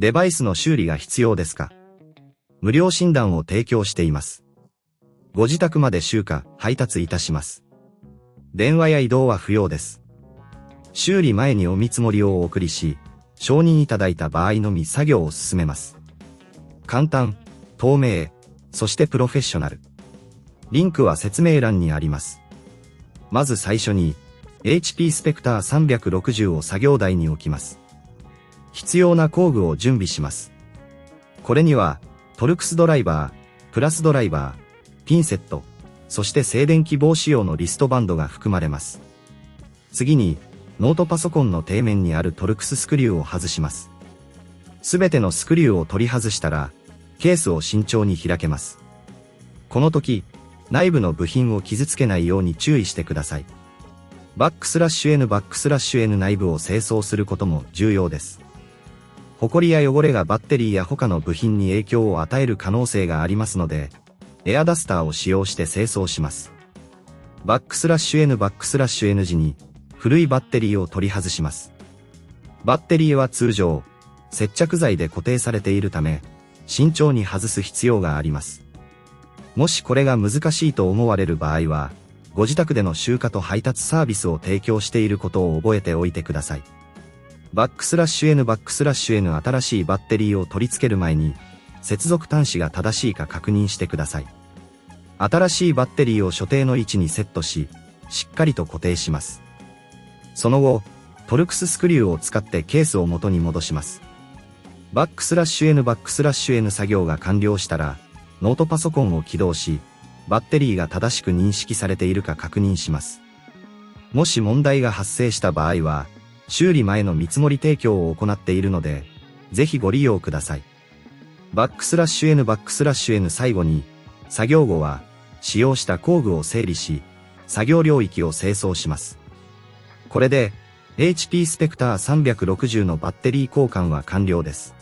デバイスの修理が必要ですか？無料診断を提供しています。ご自宅まで集荷、配達いたします。電話や移動は不要です。修理前にお見積もりをお送りし、承認いただいた場合のみ作業を進めます。簡単、透明、そしてプロフェッショナル。リンクは説明欄にあります。まず最初に、HP スペクター360を作業台に置きます。必要な工具を準備します。これには、トルクスドライバー、プラスドライバー、ピンセット、そして静電気防止用のリストバンドが含まれます。次に、ノートパソコンの底面にあるトルクススクリューを外します。すべてのスクリューを取り外したら、ケースを慎重に開けます。この時、内部の部品を傷つけないように注意してください。バックスラッシュN内部を清掃することも重要です。ホコリや汚れがバッテリーや他の部品に影響を与える可能性がありますので、エアダスターを使用して清掃します。バックスラッシュ N 時に古いバッテリーを取り外します。バッテリーは通常、接着剤で固定されているため、慎重に外す必要があります。もしこれが難しいと思われる場合は、ご自宅での集荷と配達サービスを提供していることを覚えておいてください。バックスラッシュ N 新しいバッテリーを取り付ける前に、接続端子が正しいか確認してください。新しいバッテリーを所定の位置にセットし、しっかりと固定します。その後、トルクススクリューを使ってケースを元に戻します。バックスラッシュ N 作業が完了したら、ノートパソコンを起動し、バッテリーが正しく認識されているか確認します。もし問題が発生した場合は、修理前の見積もり提供を行っているので、ぜひご利用ください。バックスラッシュ N 最後に、作業後は、使用した工具を整理し、作業領域を清掃します。これで、HP スペクター360のバッテリー交換は完了です。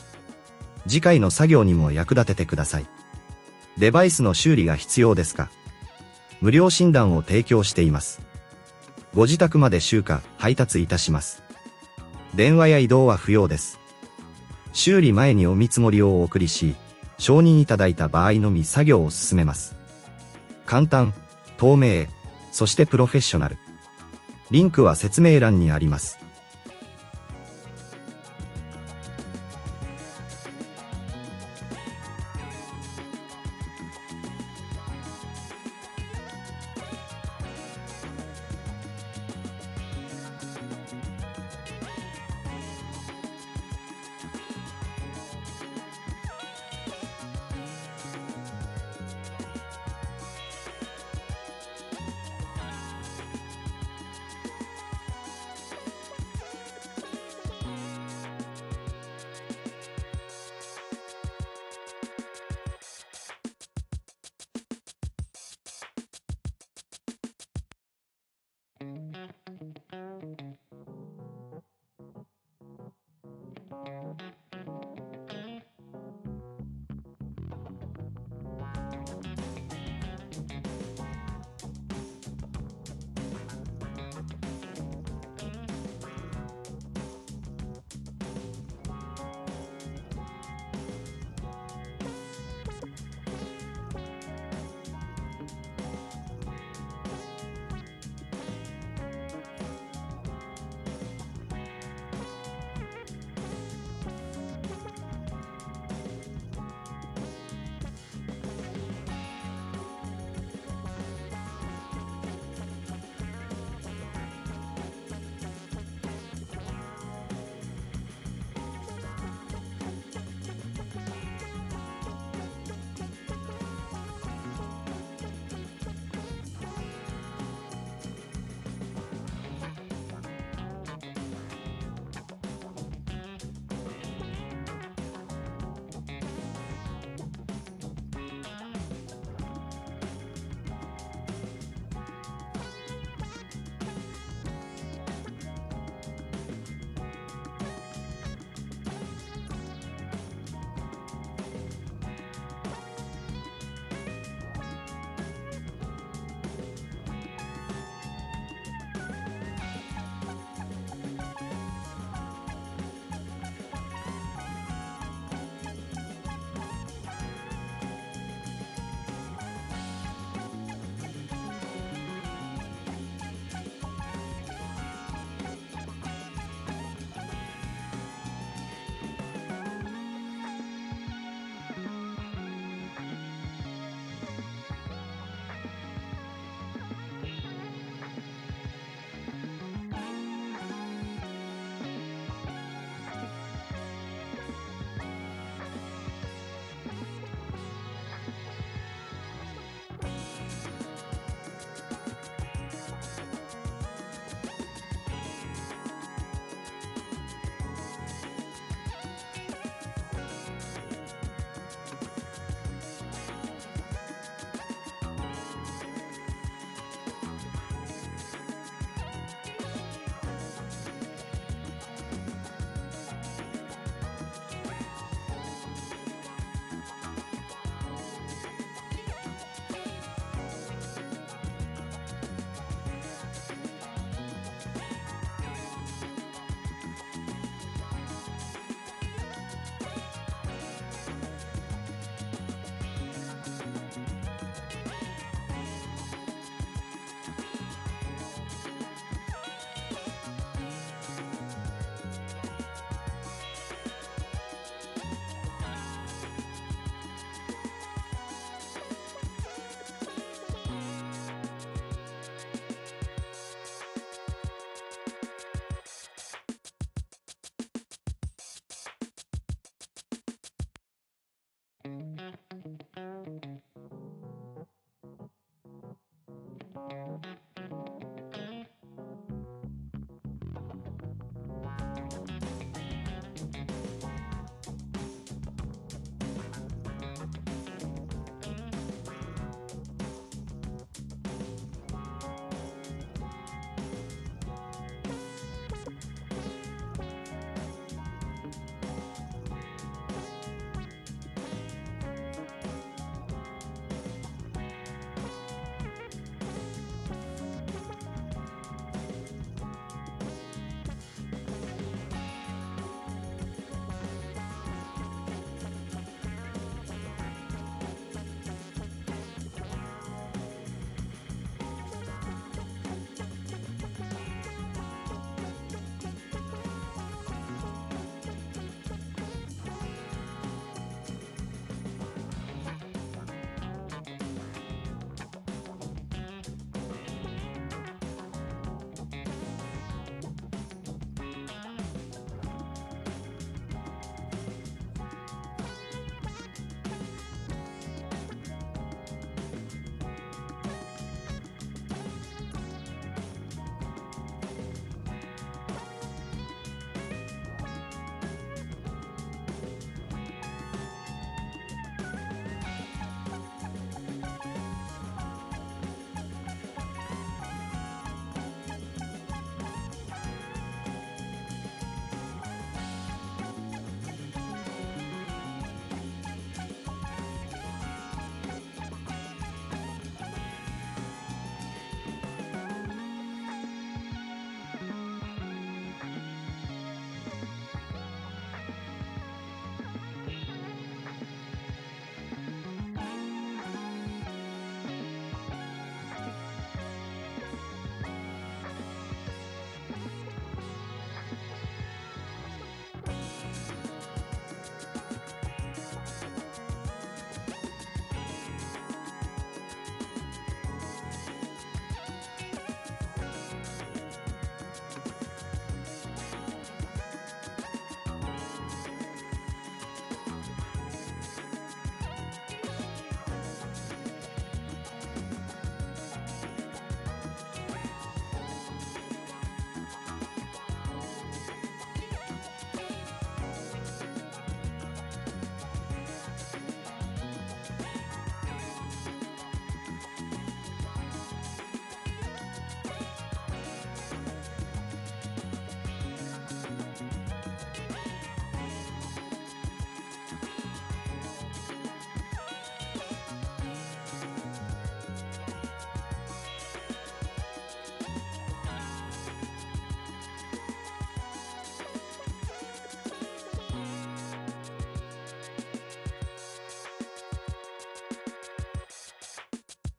次回の作業にも役立ててください。デバイスの修理が必要ですか？無料診断を提供しています。ご自宅まで集荷、配達いたします。電話や移動は不要です。修理前にお見積もりをお送りし、承認いただいた場合のみ作業を進めます。簡単、透明、そしてプロフェッショナル。リンクは説明欄にあります。